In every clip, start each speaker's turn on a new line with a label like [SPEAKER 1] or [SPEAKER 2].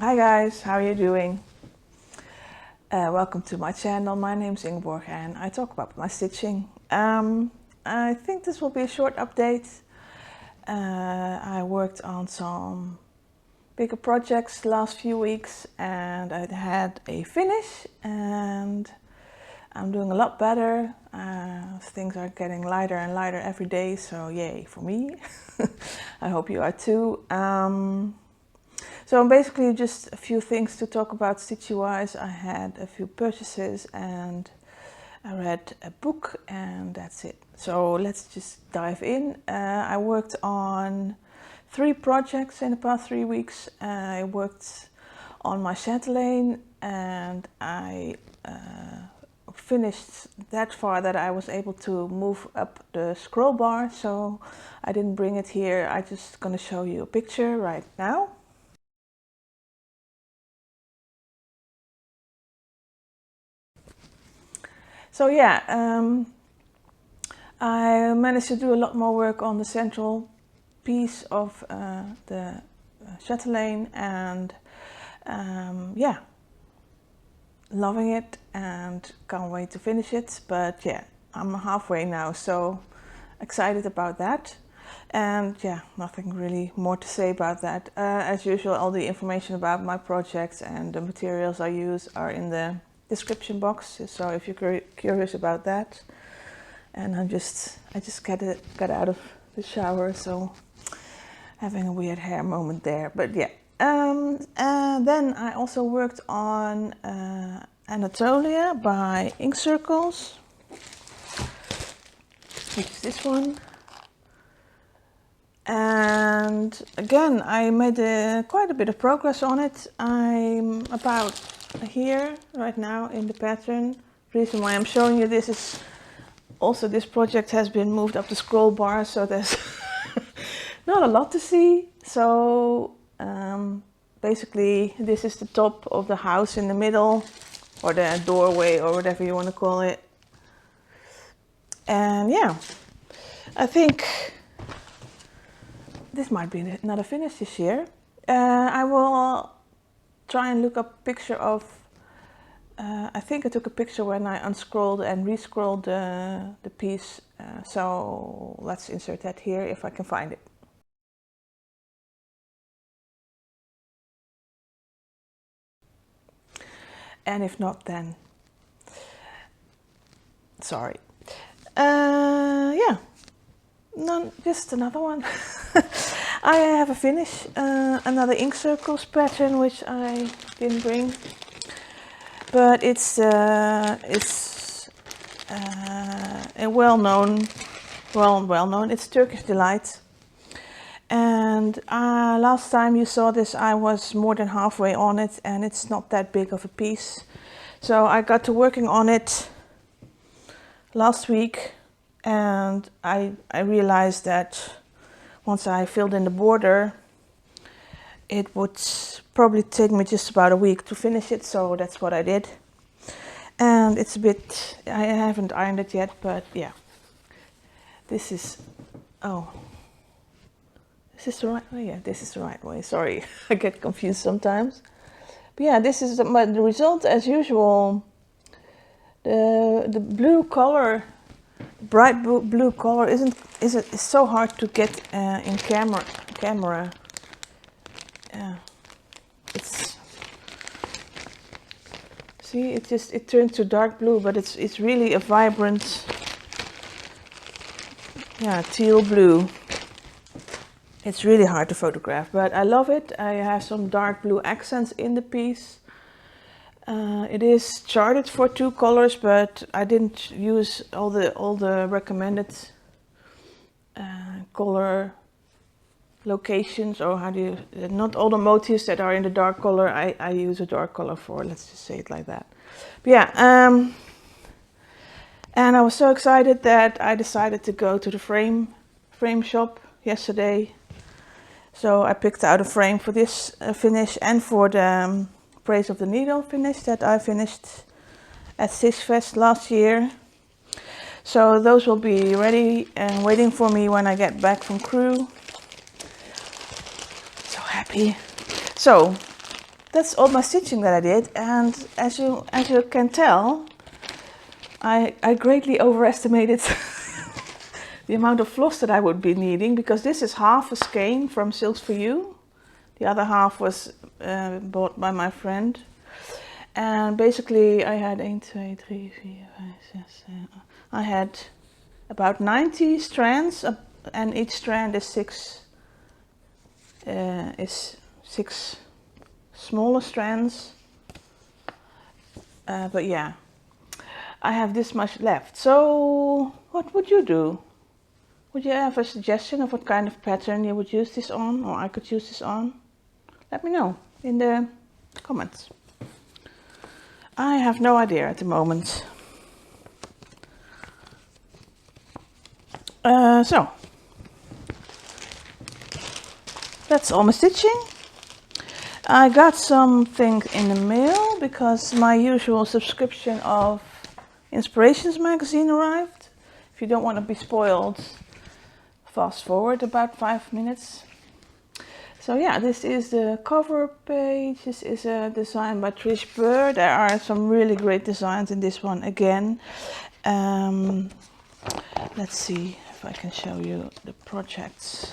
[SPEAKER 1] Hi guys, how are you doing? Welcome to my channel. My name is Ingeborg and I talk about my stitching. I think this will be a short update. I worked on some bigger projects the last few weeks and I had a finish and I'm doing a lot better. Things are getting lighter and lighter every day, so yay for me. I hope you are too. So basically just a few things to talk about stitchy-wise. I had a few purchases and I read a book and that's it. So let's just dive in. I worked on 3 projects in the past 3 weeks. I worked on my Chatelaine and I finished that far that I was able to move up the scroll bar. So I didn't bring it here. I'm just gonna show you a picture right now. So yeah, I managed to do a lot more work on the central piece of the Chatelaine and yeah, loving it and can't wait to finish it. But yeah, I'm halfway now, so excited about that. And yeah, nothing really more to say about that. As usual, all the information about my projects and the materials I use are in the description box, so if you're curious about that. And I just got out of the shower, so having a weird hair moment there, but yeah. And then I also worked on Anatolia by Ink Circles, which is this one. And again, I made quite a bit of progress on it. I'm about here right now in the pattern. The reason why I'm showing you this is also this project has been moved up the scroll bar, so there's not a lot to see. So basically this is the top of the house in the middle, or the doorway, or whatever you want to call it. And yeah, I think this might be not a finish this year. I will try and look up a picture of, I think I took a picture when I unscrolled and rescrolled the piece. So let's insert that here if I can find it. And if not, then sorry. Yeah, just another one. I have a finish, another Ink Circles pattern which I didn't bring, but it's a well-known. It's Turkish Delight, and last time you saw this I was more than halfway on it, and it's not that big of a piece. So I got to working on it last week, and I realized that once I filled in the border, it would probably take me just about a week to finish it, so that's what I did. And it's a bit, I haven't ironed it yet, but yeah. This is, oh, is this the right way? Yeah, this is the right way. Sorry, I get confused sometimes. But yeah, this is the result as usual. The blue color, bright blue color it's so hard to get in camera. It's, see, it turns to dark blue, but it's really a vibrant, yeah, teal blue. It's really hard to photograph, but I love it. I have some dark blue accents in the piece. It is charted for 2 colors, but I didn't use all the recommended color locations, or how do you, not all the motifs that are in the dark color I use a dark color for, let's just say it like that. But yeah, and I was so excited that I decided to go to the frame shop yesterday. So I picked out a frame for this finish and for the Praise of the Needle finish that I finished at Stitchfest last year. So those will be ready and waiting for me when I get back from crew. So happy. So that's all my stitching that I did, and as you can tell, I greatly overestimated the amount of floss that I would be needing, because this is half a skein from Silks for You. The other half was bought by my friend. And basically I had 1, 2, 3, 4, 5, 6, 7. I had about 90 strands, and each strand is six smaller strands. But yeah, I have this much left. So what would you do? Would you have a suggestion of what kind of pattern you would use this on, or I could use this on? Let me know in the comments. I have no idea at the moment. So that's all my stitching. I got something in the mail because my usual subscription of Inspirations magazine arrived. If you don't want to be spoiled, fast forward about 5 minutes. So yeah, this is the cover page. This is a design by Trish Burr. There are some really great designs in this one again. Let's see if I can show you the projects.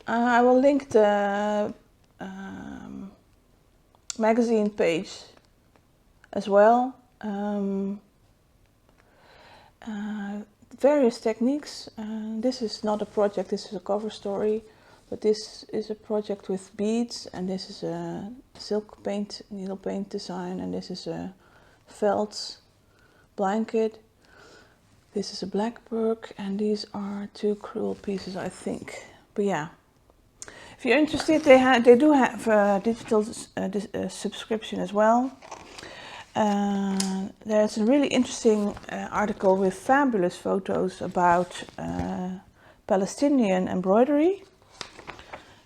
[SPEAKER 1] I will link the magazine page as well. Various techniques. This is not a project, this is a cover story. But this is a project with beads, and this is a silk paint, needle paint design, and this is a felt blanket. This is a blackberg, and these are 2 crewel pieces, I think. But yeah, if you're interested, they do have a digital subscription as well. There's a really interesting article with fabulous photos about Palestinian embroidery.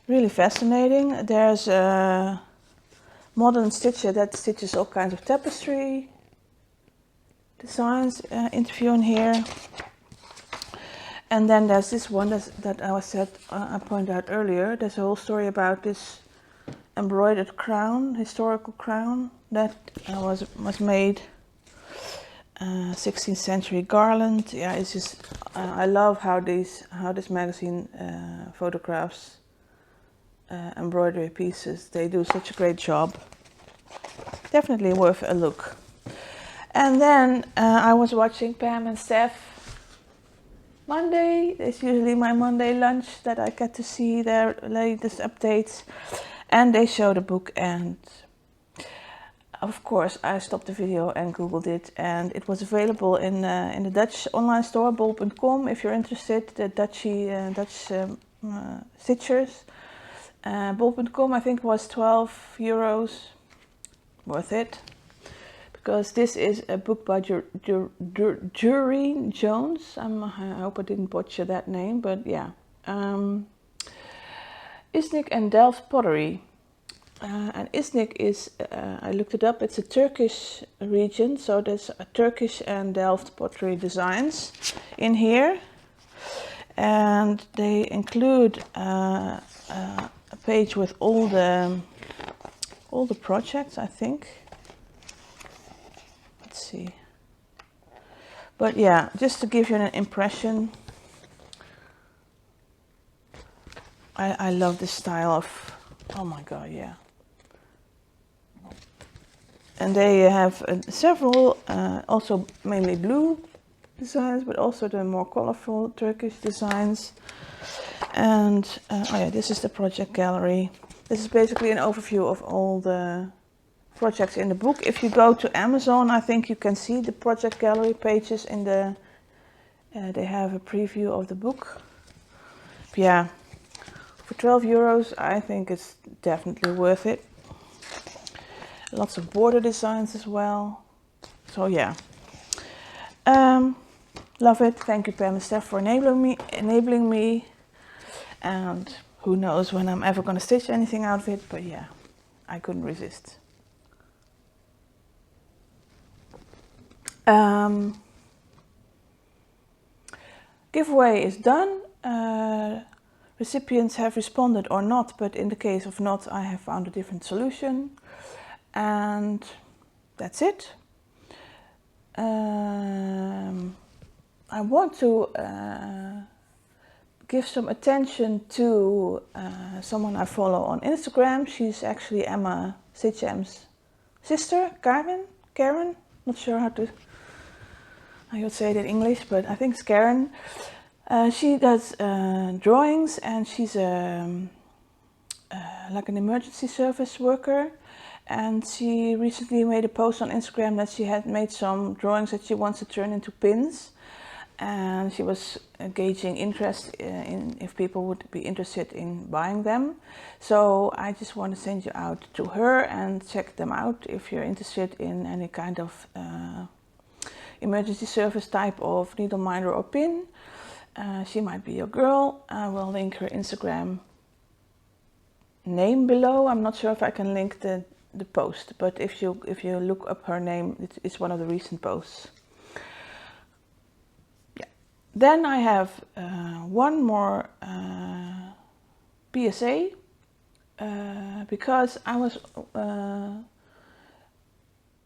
[SPEAKER 1] Really fascinating. There's a modern stitcher that stitches all kinds of tapestry designs, interviewing here. And then there's this one that I pointed out earlier. There's a whole story about this embroidered crown, historical crown that was made 16th century garland. Yeah, it's just I love how this magazine photographs embroidery pieces. They do such a great job. Definitely worth a look. And then I was watching Pam and Steph Monday. It's usually my Monday lunch that I get to see their latest updates, and they showed a book, and of course I stopped the video and googled it, and it was available in the Dutch online store bol.com if you're interested. The Dutch stitchers. Bol.com, I think, was €12. Worth it. Because this is a book by Doreen Jones. I hope I didn't butcher that name, but yeah. Iznik and Delft pottery. And Iznik is, I looked it up, it's a Turkish region. So there's a Turkish and Delft pottery designs in here. And they include a page with all the projects, I think. Let's see. But yeah, just to give you an impression, I love this style of, oh my god, yeah. And they have several, also mainly blue designs, but also the more colorful Turkish designs. And oh yeah, this is the project gallery. This is basically an overview of all the projects in the book. If you go to Amazon, I think you can see the project gallery pages in the, they have a preview of the book. But yeah, for €12, I think it's definitely worth it. Lots of border designs as well. So yeah, love it. Thank you, Pam and Steph, for enabling me. And who knows when I'm ever going to stitch anything out of it, but yeah, I couldn't resist. Giveaway is done. recipients have responded or not, but in the case of not, I have found a different solution. And that's it. I want to give some attention to someone I follow on Instagram. She's actually Emma Stitchedg's sister, Karen. Not sure how you would say it in English, but I think it's Karen. She does drawings, and she's like an emergency service worker. And she recently made a post on Instagram that she had made some drawings that she wants to turn into pins. And she was gauging interest in if people would be interested in buying them. So I just want to send you out to her and check them out if you're interested in any kind of emergency service type of needle minder or pin. She might be your girl. I will link her Instagram name below. I'm not sure if I can link the post, but if you look up her name, it's one of the recent posts. Yeah. Then I have one more PSA because I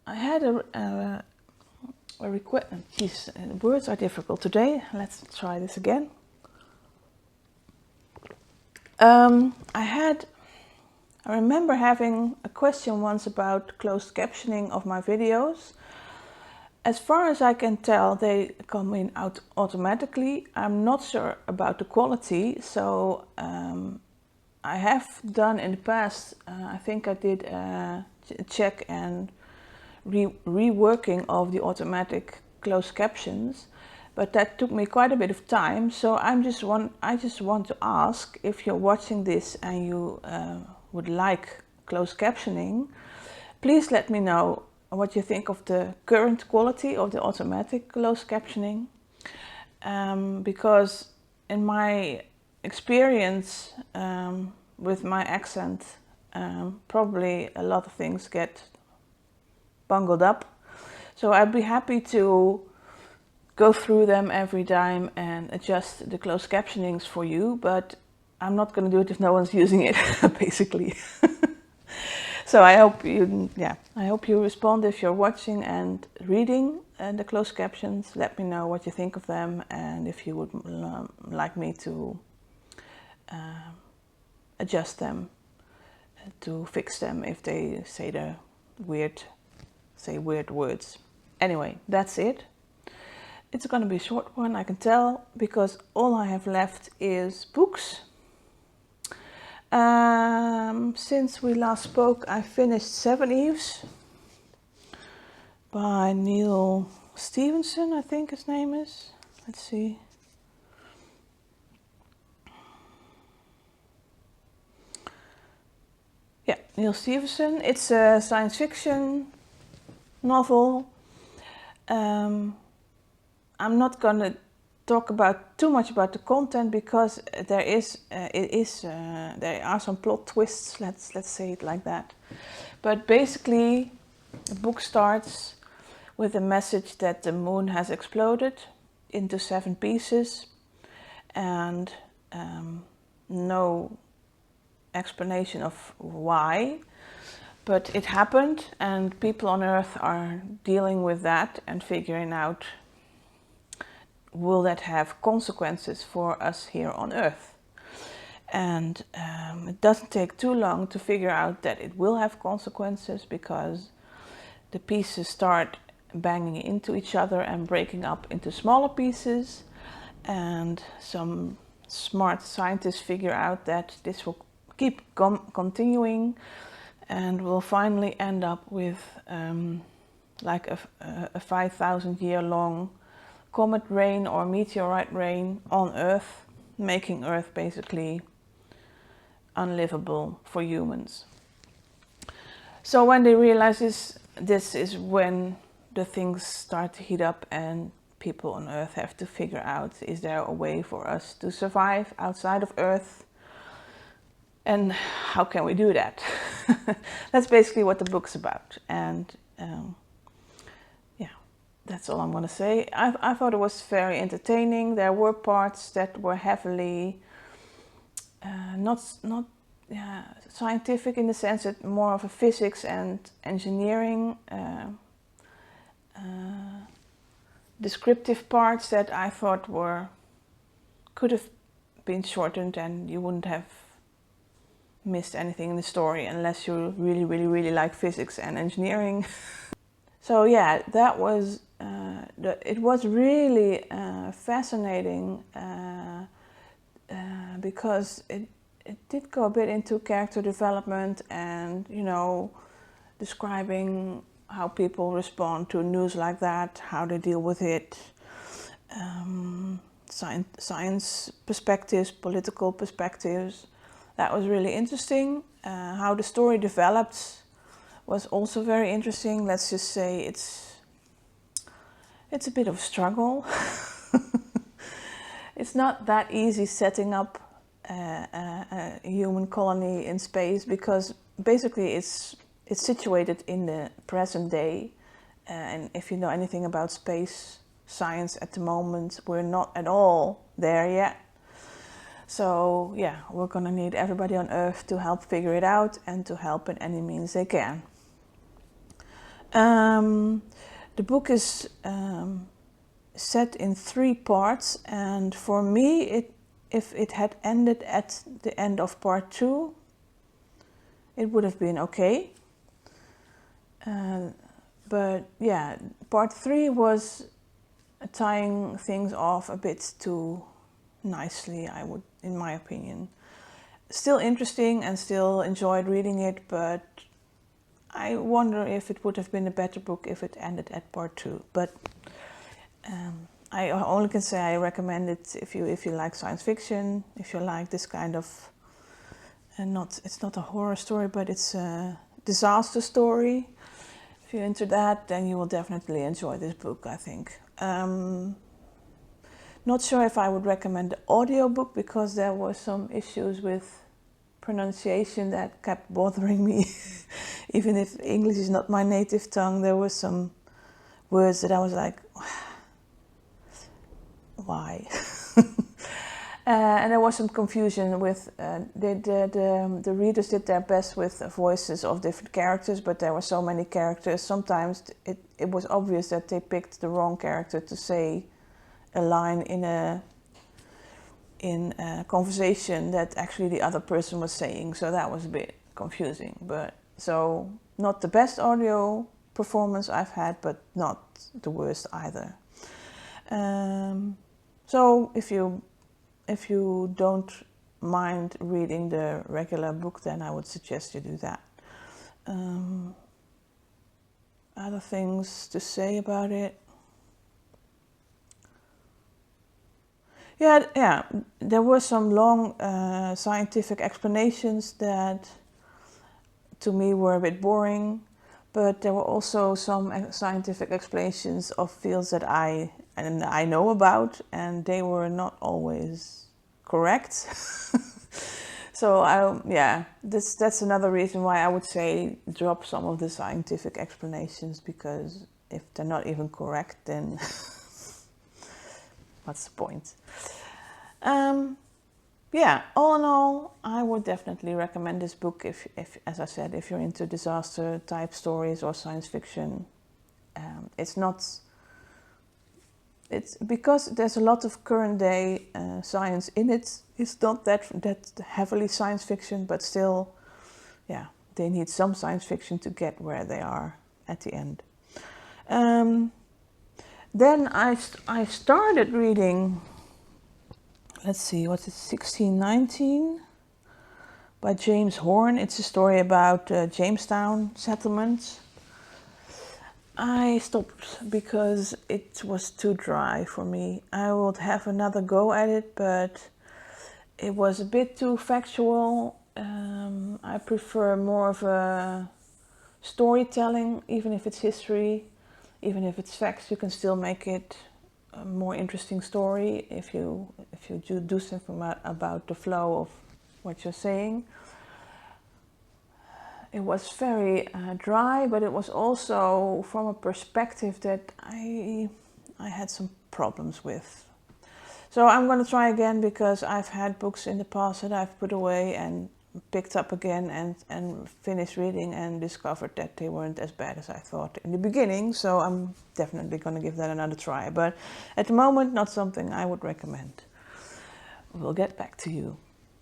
[SPEAKER 1] had a request. These words are difficult today. Let's try this again. I remember having a question once about closed captioning of my videos. As far as I can tell, they come in automatically. I'm not sure about the quality, so I have done in the past, I think I did a check and reworking of the automatic closed captions, but that took me quite a bit of time. So I just want to ask, if you're watching this and you would like closed captioning, please let me know what you think of the current quality of the automatic closed captioning, because in my experience with my accent, probably a lot of things get bungled up. So I'd be happy to go through them every time and adjust the closed captionings for you, but I'm not going to do it if no one's using it, basically. So I hope you respond if you're watching and reading the closed captions. Let me know what you think of them, and if you would like me to adjust them, to fix them if they say weird words. Anyway, that's it. It's going to be a short one, I can tell, because all I have left is books. Since we last spoke, I finished Seven Eves by Neil Stevenson, I think his name is. Let's see. Yeah, Neil Stevenson. It's a science fiction novel. I'm not going to talk too much about the content, because there are some plot twists. Let's say it like that. But basically, the book starts with a message that the moon has exploded into 7 pieces, and no explanation of why, but it happened, and people on Earth are dealing with that and figuring out, will that have consequences for us here on Earth? And it doesn't take too long to figure out that it will have consequences, because the pieces start banging into each other and breaking up into smaller pieces, and some smart scientists figure out that this will keep continuing, and we'll finally end up with like a 5,000 year long comet rain or meteorite rain on Earth, making Earth basically unlivable for humans. So when they realize this is when the things start to heat up, and people on Earth have to figure out, is there a way for us to survive outside of Earth? And how can we do that? That's basically what the book's about. And yeah, that's all I'm going to say. I thought it was very entertaining. There were parts that were heavily not scientific in the sense that more of a physics and engineering descriptive parts that I thought could have been shortened, and you wouldn't have missed anything in the story unless you really like physics and engineering. So yeah, that was it was really fascinating because it did go a bit into character development and, you know, describing how people respond to news like that, how they deal with it, science perspectives, political perspectives. That was really interesting. How the story developed was also very interesting. Let's just say it's a bit of a struggle. It's not that easy setting up a human colony in space, because basically it's situated in the present day, and if you know anything about space science at the moment, we're not at all there yet. So yeah, we're gonna need everybody on Earth to help figure it out and to help in any means they can. The book is set in 3 parts, and for me, if it had ended at the end of part 2, it would have been okay. But yeah, part 3 was tying things off a bit too nicely, in my opinion. Still interesting and still enjoyed reading it, but I wonder if it would have been a better book if it ended at part 2. But I only can say I recommend it if you like science fiction, if you like this kind of, it's not a horror story, but it's a disaster story. If you're into that, then you will definitely enjoy this book, I think. Not sure if I would recommend the audiobook, because there were some issues with pronunciation that kept bothering me. Even if English is not my native tongue, there were some words that I was like, why? And there was some confusion with, the readers did their best with the voices of different characters, but there were so many characters. Sometimes it was obvious that they picked the wrong character to say a line in a conversation that actually the other person was saying. So that was a bit confusing. But so not the best audio performance I've had, but not the worst either. So if you don't mind reading the regular book, then I would suggest you do that. Other things to say about it? Yeah, there were some long scientific explanations that to me were a bit boring, but there were also some scientific explanations of fields that I know about, and they were not always correct. So that's another reason why I would say drop some of the scientific explanations, because if they're not even correct, then what's the point? Yeah, all in all, I would definitely recommend this book if, as I said, if you're into disaster type stories or science fiction. It's because there's a lot of current day science in it. It's not that heavily science fiction, but still, yeah, they need some science fiction to get where they are at the end. Then I started reading, let's see, what's it, 1619 by James Horn. It's a story about Jamestown settlement. I stopped because it was too dry for me. I would have another go at it, but it was a bit too factual. I prefer more of a storytelling, even if it's history, even if it's facts, you can still make it a more interesting story if you do something about the flow of what you're saying. It was very dry, but it was also from a perspective that I had some problems with. So I'm going to try again, because I've had books in the past that I've put away and picked up again and finished reading and discovered that they weren't as bad as I thought in the beginning. So I'm definitely going to give that another try. But at the moment, not something I would recommend. We'll get back to you.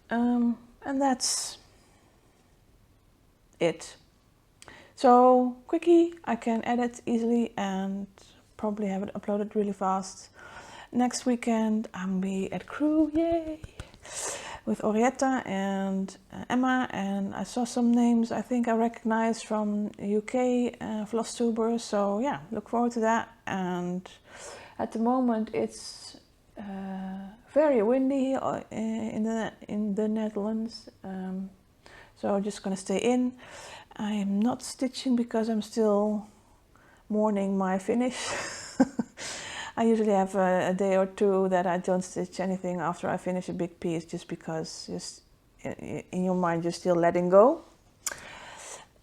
[SPEAKER 1] And that's it. So quickie, I can edit easily and probably have it uploaded really fast. Next weekend I'll be at Crew, yay! With Orietta and Emma, and I saw some names I think I recognize from UK Flosstubers, so yeah, look forward to that. And at the moment it's very windy in the Netherlands, so just gonna stay in. I am not stitching because I'm still mourning my finish. I usually have a day or two that I don't stitch anything after I finish a big piece, just because in your mind you're still letting go.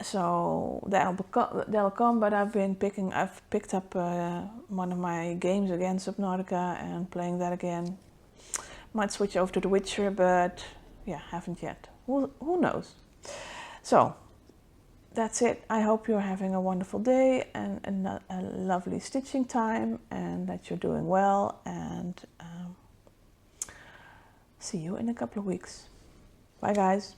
[SPEAKER 1] So that'll come, but I've picked up one of my games again, Subnautica, and playing that again. Might switch over to The Witcher, but yeah, haven't yet. Who knows? So that's it. I hope you're having a wonderful day and a lovely stitching time, and that you're doing well, and see you in a couple of weeks. Bye guys.